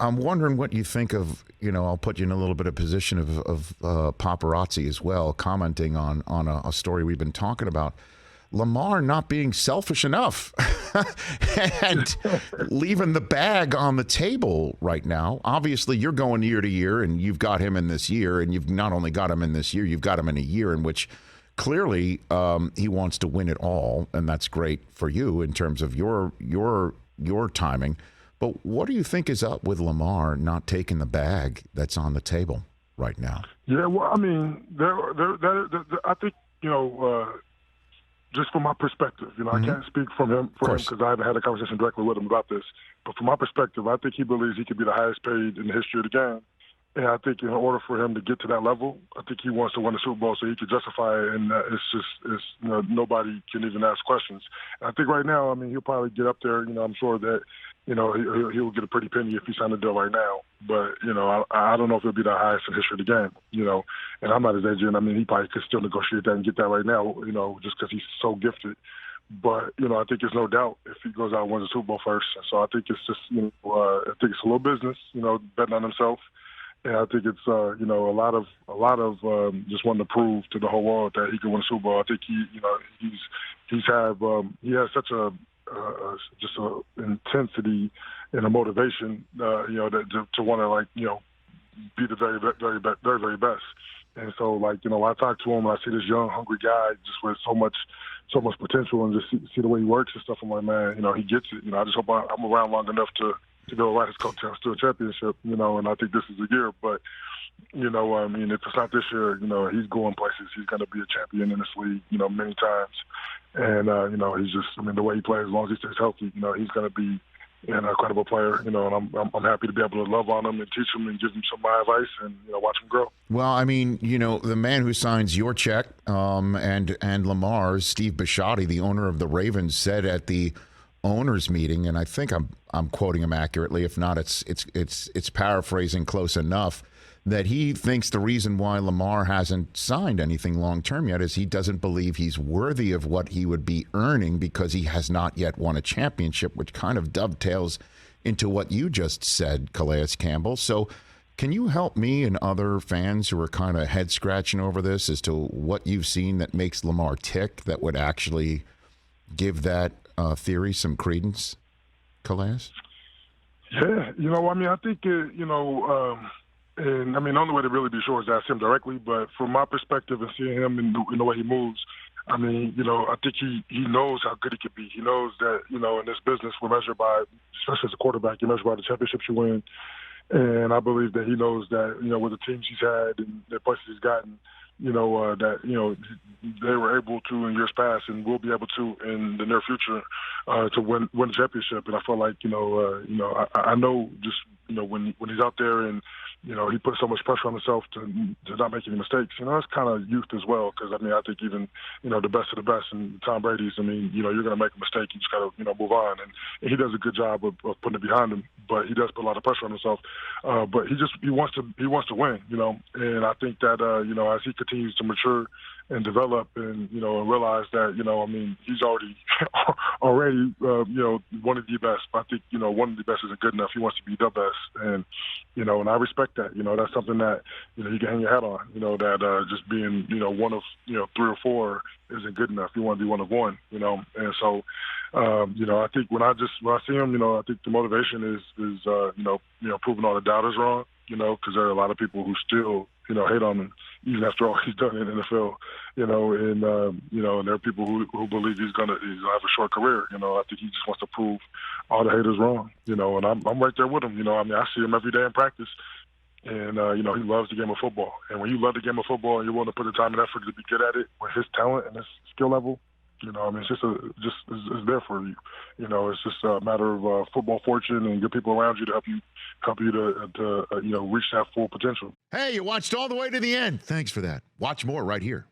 I'm wondering what you think of, I'll put you in a little bit of position of paparazzi as well, commenting on a story we've been talking about. Lamar not being selfish enough and leaving the bag on the table right now. Obviously, you're going year to year, and you've got him in this year, and you've not only got him in this year, you've got him in a year in which clearly he wants to win it all, and that's great for you in terms of your timing. But what do you think is up with Lamar not taking the bag that's on the table right now? Yeah, well, I mean, I think, just from my perspective, I can't speak for him because I haven't had a conversation directly with him about this. But from my perspective, I think he believes he could be the highest paid in the history of the game. And I think in order for him to get to that level, I think he wants to win the Super Bowl so he can justify it. And nobody can even ask questions. And I think right now, I mean, he'll probably get up there. I'm sure that, he'll get a pretty penny if he signed a deal right now. But, I don't know if it'll be the highest in the history of the game, and I'm not his agent. I mean, he probably could still negotiate that and get that right now, just because he's so gifted. But, I think there's no doubt if he goes out and wins the Super Bowl first. So I think it's just, I think it's a little business, betting on himself. And I think it's, a lot of just wanting to prove to the whole world that he can win a Super Bowl. I think he has such a intensity and a motivation, to want to be the very, very, very, very best. And so, when I talk to him, I see this young, hungry guy just with so much potential, and just see the way he works and stuff. I'm like, man, he gets it. I just hope I'm around long enough to go ride his coattails to a championship, and I think this is the year. But, I mean, if it's not this year, he's going places. He's going to be a champion in this league, many times. And, he's just, I mean, the way he plays, as long as he stays healthy, he's going to be an incredible player, and I'm happy to be able to love on him and teach him and give him some of my advice and, watch him grow. Well, I mean, the man who signs your check and Lamar's, Steve Bisciotti, the owner of the Ravens, said at the owners meeting, and I think I'm quoting him accurately. If not, it's paraphrasing close enough, that he thinks the reason why Lamar hasn't signed anything long-term yet is he doesn't believe he's worthy of what he would be earning because he has not yet won a championship, which kind of dovetails into what you just said, Calais Campbell. So can you help me and other fans who are kind of head-scratching over this as to what you've seen that makes Lamar tick that would actually give that theory some credence, Calais? Yeah, I mean, I think, and I mean, the only way to really be sure is to ask him directly. But from my perspective and seeing him in the way he moves, I mean, I think he knows how good he could be. He knows that, in this business we're measured by, especially as a quarterback, you're measured by the championships you win. And I believe that he knows that, with the teams he's had and the places he's gotten, that, they were able to in years past and will be able to in the near future to win the championship. And I feel like, I know just, when he's out there and, he put so much pressure on himself to not make any mistakes. It's kind of youth as well, because, I mean, I think even, the best of the best and Tom Brady's, I mean, you're going to make a mistake. You just got to, move on. And he does a good job of putting it behind him, but he does put a lot of pressure on himself. But he wants to win, and I think that, as he continues to mature and develop and, and realize that, I mean, he's already one of the best. But I think, one of the best isn't good enough. He wants to be the best. And, and I respect that. That's something that, you can hang your hat on, that just being, one of, 3 or 4 isn't good enough. You want to be one of one, And so, I think when I see him, I think the motivation is proving all the doubters wrong, because there are a lot of people who still, hate on him, even after all he's done in the NFL, and there are people who believe he's gonna have a short career. I think he just wants to prove all the haters wrong, and I'm right there with him. I mean, I see him every day in practice, and he loves the game of football. And when you love the game of football and you're willing to put the time and effort to be good at it with his talent and his skill level, I mean, it's it's there for you. It's just a matter of football fortune and good people around you to help you to reach that full potential. Hey, you watched all the way to the end. Thanks for that. Watch more right here.